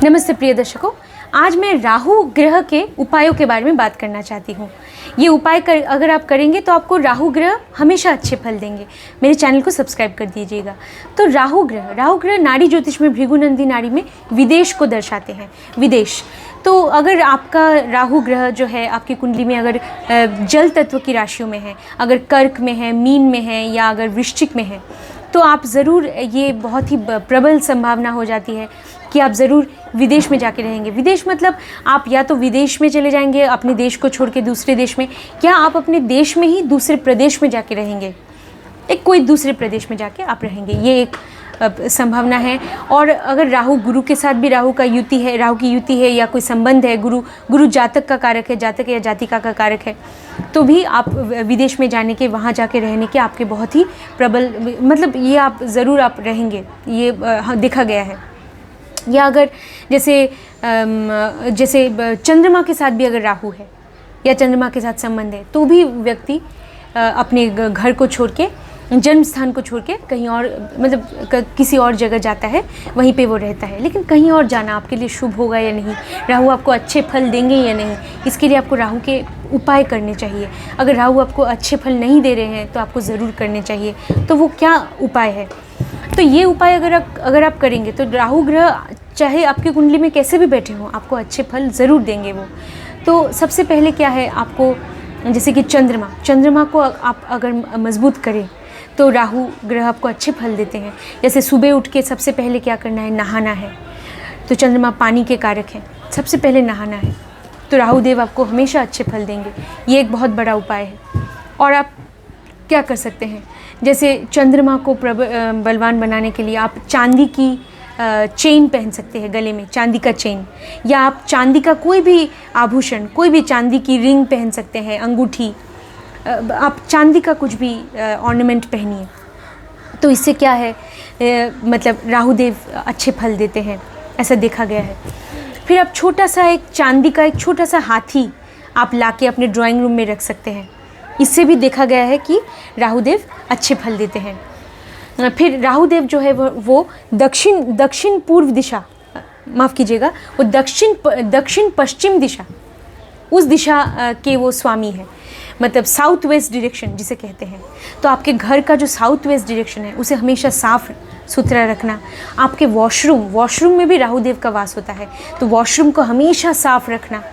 नमस्ते प्रिय दर्शकों, आज मैं राहु ग्रह के उपायों के बारे में बात करना चाहती हूँ। ये उपाय अगर आप करेंगे तो आपको राहु ग्रह हमेशा अच्छे फल देंगे। मेरे चैनल को सब्सक्राइब कर दीजिएगा। तो राहु ग्रह नाड़ी ज्योतिष में भृगुनंदी नाड़ी में विदेश को दर्शाते हैं। विदेश तो अगर आपका राहु ग्रह जो है आपकी कुंडली में अगर जल तत्व की राशियों में है, अगर कर्क में है, मीन में है या अगर वृश्चिक में है, तो आप ज़रूर, ये बहुत ही प्रबल संभावना हो जाती है कि आप ज़रूर विदेश में जाके रहेंगे। विदेश मतलब आप या तो विदेश में चले जाएंगे अपने देश को छोड़ के दूसरे देश में, या आप अपने देश में ही दूसरे प्रदेश में जाके रहेंगे। कोई दूसरे प्रदेश में जाके आप रहेंगे, ये एक संभावना है। और अगर राहु गुरु के साथ भी राहु की युति है या कोई संबंध है, गुरु जातक का कारक है, जातक या जातिका का कारक है, तो भी आप विदेश में जाने के, वहाँ जाके रहने के आपके बहुत ही प्रबल, मतलब ये आप ज़रूर आप रहेंगे, ये देखा गया है। या अगर जैसे चंद्रमा के साथ भी अगर राहु है या चंद्रमा के साथ संबंध है, तो भी व्यक्ति अपने घर को छोड़ के, जन्म स्थान को छोड़ के कहीं और, मतलब किसी और जगह जाता है, वहीं पे वो रहता है। लेकिन कहीं और जाना आपके लिए शुभ होगा या नहीं, राहु आपको अच्छे फल देंगे या नहीं, इसके लिए आपको राहु के उपाय करने चाहिए। अगर राहु आपको अच्छे फल नहीं दे रहे हैं तो आपको ज़रूर करने चाहिए। तो वो क्या उपाय है? तो ये उपाय अगर आप करेंगे तो राहु ग्रह चाहे आपकी कुंडली में कैसे भी बैठे हों, आपको अच्छे फल ज़रूर देंगे वो। तो सबसे पहले क्या है, आपको जैसे कि चंद्रमा को आप अगर मजबूत करें तो राहु ग्रह आपको अच्छे फल देते हैं। जैसे सुबह उठ के सबसे पहले क्या करना है, नहाना है। तो चंद्रमा पानी के कारक हैं, सबसे पहले नहाना है, तो राहु देव आपको हमेशा अच्छे फल देंगे। ये एक बहुत बड़ा उपाय है। और आप क्या कर सकते हैं, जैसे चंद्रमा को बलवान बनाने के लिए आप चांदी की चेन पहन सकते हैं, गले में चांदी का चेन, या आप चांदी का कोई भी आभूषण, कोई भी चांदी की रिंग पहन सकते हैं, अंगूठी, आप चांदी का कुछ भी ऑर्नामेंट पहनिए। तो इससे क्या है, मतलब राहु देव अच्छे फल देते हैं, ऐसा देखा गया है। फिर आप चांदी का एक छोटा सा हाथी आप लाके अपने ड्राइंग रूम में रख सकते हैं। इससे भी देखा गया है कि राहु देव अच्छे फल देते हैं। फिर राहु देव जो है वो दक्षिण पूर्व दिशा, माफ़ कीजिएगा, वो दक्षिण पश्चिम दिशा, उस दिशा के वो स्वामी है, मतलब साउथ वेस्ट डायरेक्शन जिसे कहते हैं। तो आपके घर का जो साउथ वेस्ट डायरेक्शन है उसे हमेशा साफ सुथरा रखना। आपके वॉशरूम में भी राहु देव का वास होता है, तो वॉशरूम को हमेशा साफ रखना,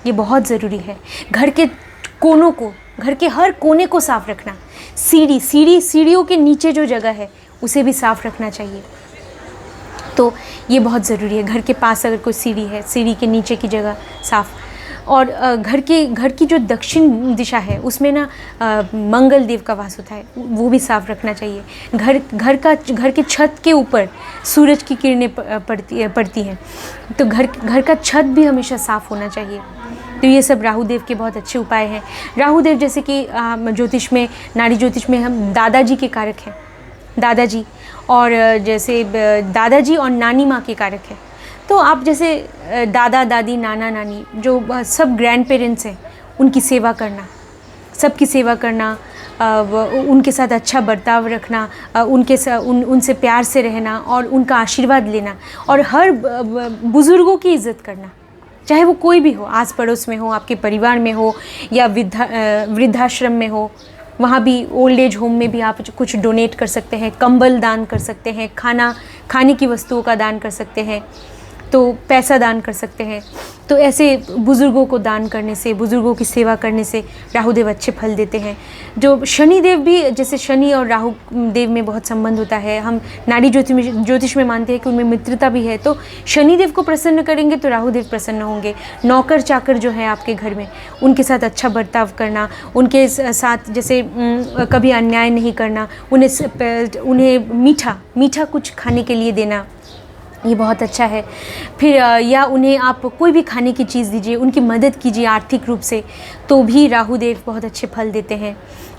ये बहुत ज़रूरी है। घर के कोनों को, घर के हर कोने को साफ रखना। सीढ़ियों के नीचे जो जगह है उसे भी साफ रखना चाहिए। तो ये बहुत ज़रूरी है। घर के पास अगर कोई सीढ़ी है, सीढ़ी के नीचे की जगह साफ। और घर की जो दक्षिण दिशा है उसमें ना मंगल देव का वास होता है, वो भी साफ रखना चाहिए। घर के छत के ऊपर सूरज की किरणें पड़ती हैं, तो घर का छत भी हमेशा साफ होना चाहिए। तो ये सब राहु देव के बहुत अच्छे उपाय हैं। राहु देव जैसे कि ज्योतिष में, नाड़ी ज्योतिष में हम दादाजी के कारक हैं, दादाजी, और जैसे दादाजी और नानी माँ के कारक हैं। तो आप जैसे दादा दादी, नाना नानी, जो सब ग्रैंड पेरेंट्स हैं, उनकी सेवा करना, सबकी सेवा करना, उनके साथ अच्छा बर्ताव रखना, उनसे प्यार से रहना और उनका आशीर्वाद लेना, और हर बुज़ुर्गों की इज़्ज़त करना, चाहे वो कोई भी हो, आस पड़ोस में हो, आपके परिवार में हो, या वृद्धाश्रम में हो, वहाँ भी ओल्ड एज होम में भी आप कुछ डोनेट कर सकते हैं, कंबल दान कर सकते हैं, खाने की वस्तुओं का दान कर सकते हैं, तो पैसा दान कर सकते हैं। तो ऐसे बुज़ुर्गों को दान करने से, बुज़ुर्गों की सेवा करने से राहु देव अच्छे फल देते हैं। जो शनि देव भी, जैसे शनि और राहु देव में बहुत संबंध होता है, हम नाड़ी ज्योतिष में मानते हैं कि उनमें मित्रता भी है। तो शनि देव को प्रसन्न करेंगे तो राहु देव प्रसन्न होंगे। नौकर चाकर जो है आपके घर में, उनके साथ अच्छा बर्ताव करना, उनके साथ जैसे कभी अन्याय नहीं करना, उन्हें मीठा कुछ खाने के लिए देना, ये बहुत अच्छा है। फिर या उन्हें आप कोई भी खाने की चीज़ दीजिए, उनकी मदद कीजिए आर्थिक रूप से, तो भी राहु देव बहुत अच्छे फल देते हैं।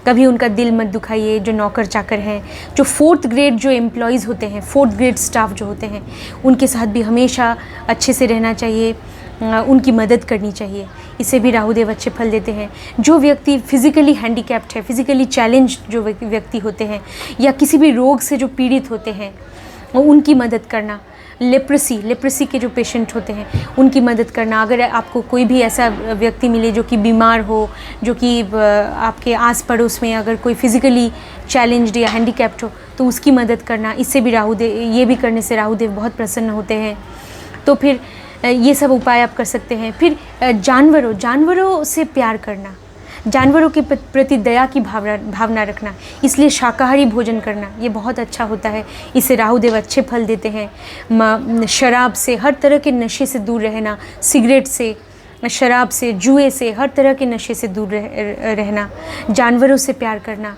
कभी उनका दिल मत दुखाइए। जो नौकर चाकर हैं, जो 4th ग्रेड जो एम्प्लॉयज़ होते हैं, 4th ग्रेड स्टाफ जो होते हैं, उनके साथ भी हमेशा अच्छे से रहना चाहिए, उनकी मदद करनी चाहिए। इससे भी राहु देव अच्छे फल देते हैं। जो व्यक्ति फिज़िकली हैंडीकैप्ड है, फिज़िकली चैलेंज जो व्यक्ति होते हैं, या किसी भी रोग से जो पीड़ित होते हैं, उनकी मदद करना, लेप्रेसी के जो पेशेंट होते हैं उनकी मदद करना। अगर आपको कोई भी ऐसा व्यक्ति मिले जो कि बीमार हो, जो कि आपके आस पड़ोस में अगर कोई फिज़िकली चैलेंज्ड या हैंडीकैप्ड हो, तो उसकी मदद करना, इससे भी ये भी करने से राहु देव बहुत प्रसन्न होते हैं। तो फिर ये सब उपाय आप कर सकते हैं। फिर जानवरों से प्यार करना, जानवरों के प्रति दया की भावना रखना, इसलिए शाकाहारी भोजन करना ये बहुत अच्छा होता है। इससे राहु देव अच्छे फल देते हैं। शराब से, हर तरह के नशे से दूर रहना, सिगरेट से, शराब से, जुए से, हर तरह के नशे से दूर रहना। जानवरों से प्यार करना,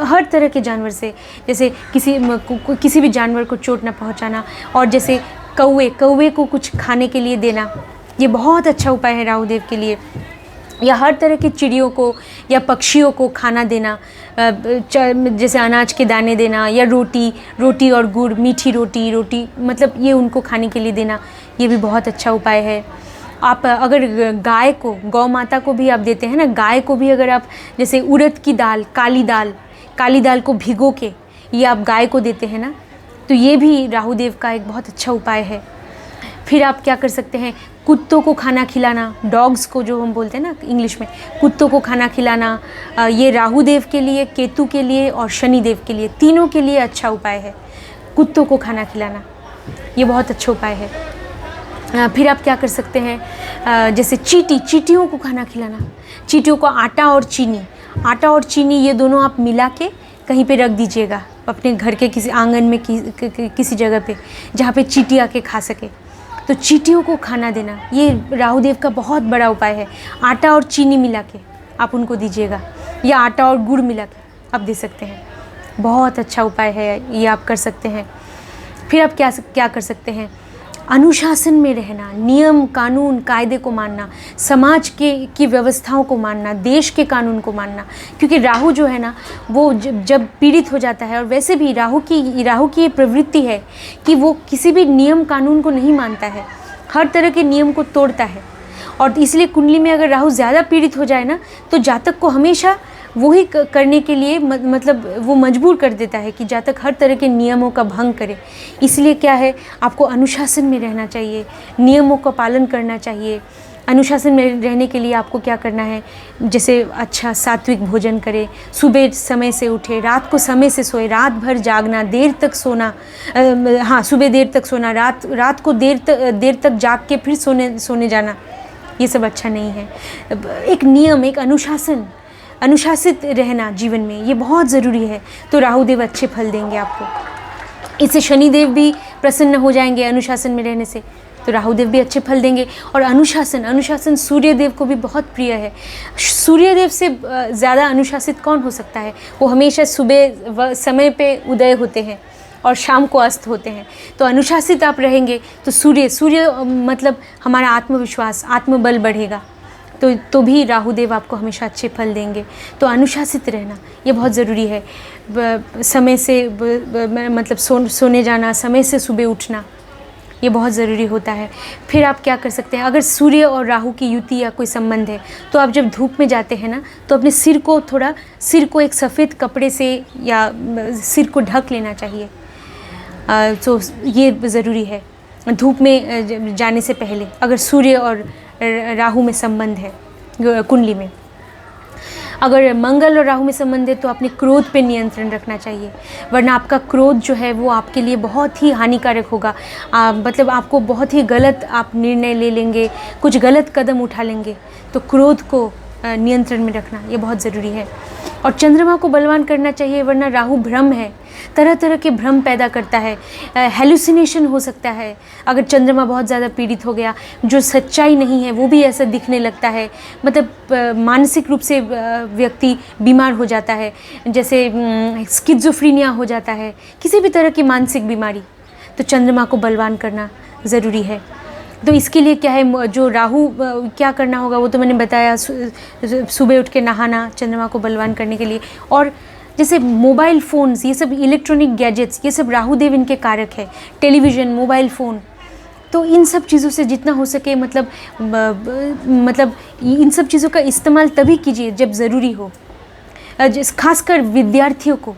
हर तरह के जानवर से, जैसे किसी भी जानवर को चोट ना पहुंचाना। और जैसे कौवे को कुछ खाने के लिए देना, ये बहुत अच्छा उपाय है राहु देव के लिए। या हर तरह की चिड़ियों को या पक्षियों को खाना देना, जैसे अनाज के दाने देना, या रोटी और गुड़, मीठी रोटी मतलब ये उनको खाने के लिए देना, ये भी बहुत अच्छा उपाय है। आप अगर गौ माता को भी आप देते हैं ना, गाय को भी अगर आप जैसे उड़द की दाल, काली दाल को भिगो के ये आप गाय को देते हैं ना, तो ये भी राहु देव का एक बहुत अच्छा उपाय है। फिर आप क्या कर सकते हैं, कुत्तों को खाना खिलाना, डॉग्स को जो हम बोलते हैं ना इंग्लिश में, कुत्तों को खाना खिलाना, ये राहु देव के लिए, केतु के लिए और शनि देव के लिए, तीनों के लिए अच्छा उपाय है। कुत्तों को खाना खिलाना ये बहुत अच्छा उपाय है। फिर आप क्या कर सकते हैं, जैसे चींटियों को खाना खिलाना। चींटियों को आटा और चीनी ये दोनों आप मिला के कहीं पे रख दीजिएगा, अपने घर के किसी आंगन में, किसी जगह पे जहाँ पे चींटी आके खा सके। तो चींटियों को खाना देना ये राहु देव का बहुत बड़ा उपाय है। आटा और चीनी मिला के आप उनको दीजिएगा, या आटा और गुड़ मिला के आप दे सकते हैं, बहुत अच्छा उपाय है, ये आप कर सकते हैं। फिर आप क्या कर सकते हैं, अनुशासन में रहना, नियम कानून कायदे को मानना, समाज की व्यवस्थाओं को मानना, देश के कानून को मानना। क्योंकि राहु जो है ना, वो जब पीड़ित हो जाता है, और वैसे भी राहु की ये प्रवृत्ति है कि वो किसी भी नियम कानून को नहीं मानता है, हर तरह के नियम को तोड़ता है। और इसलिए कुंडली में अगर राहु ज़्यादा पीड़ित हो जाए ना, तो जातक को हमेशा वही करने के लिए मतलब वो मजबूर कर देता है कि जातक हर तरह के नियमों का भंग करे। इसलिए क्या है, आपको अनुशासन में रहना चाहिए, नियमों का पालन करना चाहिए। अनुशासन में रहने के लिए आपको क्या करना है, जैसे अच्छा सात्विक भोजन करें, सुबह समय से उठे, रात को समय से सोए, रात भर जागना, देर तक सोना, सुबह देर तक सोना, रात को देर तक जाग के फिर सोने जाना, ये सब अच्छा नहीं है। एक नियम, एक अनुशासित रहना जीवन में, ये बहुत ज़रूरी है। तो राहु देव अच्छे फल देंगे आपको। इससे शनि देव भी प्रसन्न हो जाएंगे अनुशासन में रहने से, तो राहु देव भी अच्छे फल देंगे। और अनुशासन सूर्य देव को भी बहुत प्रिय है। सूर्य देव से ज़्यादा अनुशासित कौन हो सकता है? वो हमेशा सुबह समय पे उदय होते हैं और शाम को अस्त होते हैं। तो अनुशासित आप रहेंगे तो सूर्य मतलब हमारा आत्मविश्वास, आत्मबल बढ़ेगा। तो भी राहु देव आपको हमेशा अच्छे फल देंगे। तो अनुशासित रहना ये बहुत ज़रूरी है। समय से मतलब सोने जाना, समय से सुबह उठना, ये बहुत ज़रूरी होता है। फिर आप क्या कर सकते हैं, अगर सूर्य और राहु की युति या कोई संबंध है, तो आप जब धूप में जाते हैं ना, तो अपने सिर को एक सफ़ेद कपड़े से या सिर को ढक लेना चाहिए। तो ये ज़रूरी है धूप में जाने से पहले, अगर सूर्य और राहु में संबंध है कुंडली में। अगर मंगल और राहु में संबंध है तो अपने क्रोध पे नियंत्रण रखना चाहिए, वरना आपका क्रोध जो है वो आपके लिए बहुत ही हानिकारक होगा। मतलब आपको बहुत ही गलत आप निर्णय ले लेंगे, कुछ गलत कदम उठा लेंगे। तो क्रोध को नियंत्रण में रखना ये बहुत ज़रूरी है। और चंद्रमा को बलवान करना चाहिए, वरना राहु भ्रम है, तरह तरह के भ्रम पैदा करता है, हेलुसिनेशन हो सकता है। अगर चंद्रमा बहुत ज़्यादा पीड़ित हो गया, जो सच्चाई नहीं है वो भी ऐसा दिखने लगता है, मतलब मानसिक रूप से व्यक्ति बीमार हो जाता है, जैसे स्किज़ोफ्रेनिया हो जाता है, किसी भी तरह की मानसिक बीमारी। तो चंद्रमा को बलवान करना ज़रूरी है। तो इसके लिए क्या है, जो राहु क्या करना होगा वो तो मैंने बताया, सुबह उठ के नहाना चंद्रमा को बलवान करने के लिए। और जैसे मोबाइल फ़ोन्स, ये सब इलेक्ट्रॉनिक गैजेट्स, ये सब राहु देव इनके कारक है। टेलीविज़न, मोबाइल फ़ोन, तो इन सब चीज़ों से जितना हो सके मतलब इन सब चीज़ों का इस्तेमाल तभी कीजिए जब ज़रूरी हो। खासकर विद्यार्थियों को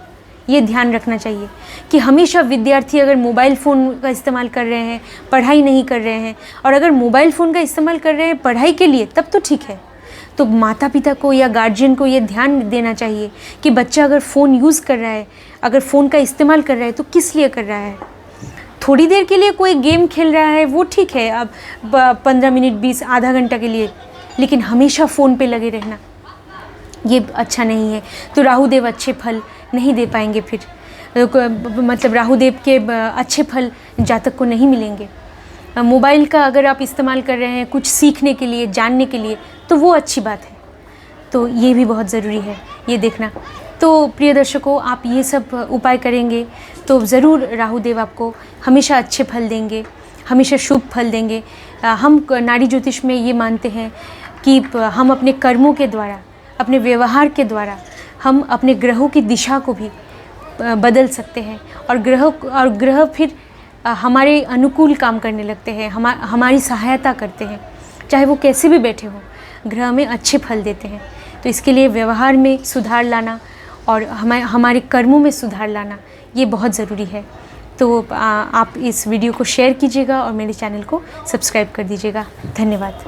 ये ध्यान रखना चाहिए कि हमेशा विद्यार्थी अगर मोबाइल फ़ोन का इस्तेमाल कर रहे हैं, पढ़ाई नहीं कर रहे हैं, और अगर मोबाइल फ़ोन का इस्तेमाल कर रहे हैं पढ़ाई के लिए, तब तो ठीक है। तो माता पिता को या गार्जियन को ये ध्यान देना चाहिए कि बच्चा अगर फ़ोन यूज़ कर रहा है, अगर फ़ोन का इस्तेमाल कर रहा है तो किस लिए कर रहा है। थोड़ी देर के लिए कोई गेम खेल रहा है वो ठीक है, अब 15 मिनट 20 आधा घंटा के लिए, लेकिन हमेशा फ़ोन पे लगे रहना ये अच्छा नहीं है। तो राहुदेव अच्छे फल नहीं दे पाएंगे फिर, मतलब राहुदेव के अच्छे फल जातक को नहीं मिलेंगे। मोबाइल का अगर आप इस्तेमाल कर रहे हैं कुछ सीखने के लिए, जानने के लिए, तो वो अच्छी बात है। तो ये भी बहुत ज़रूरी है ये देखना। तो प्रिय दर्शकों, आप ये सब उपाय करेंगे तो ज़रूर राहुदेव आपको हमेशा अच्छे फल देंगे, हमेशा शुभ फल देंगे। हम नाड़ी ज्योतिष में ये मानते हैं कि हम अपने कर्मों के द्वारा, अपने व्यवहार के द्वारा हम अपने ग्रहों की दिशा को भी बदल सकते हैं, और ग्रह फिर हमारे अनुकूल काम करने लगते हैं, हमारी सहायता करते हैं, चाहे वो कैसे भी बैठे हों, ग्रह में अच्छे फल देते हैं। तो इसके लिए व्यवहार में सुधार लाना और हमारे कर्मों में सुधार लाना ये बहुत ज़रूरी है। तो आप इस वीडियो को शेयर कीजिएगा और मेरे चैनल को सब्सक्राइब कर दीजिएगा। धन्यवाद।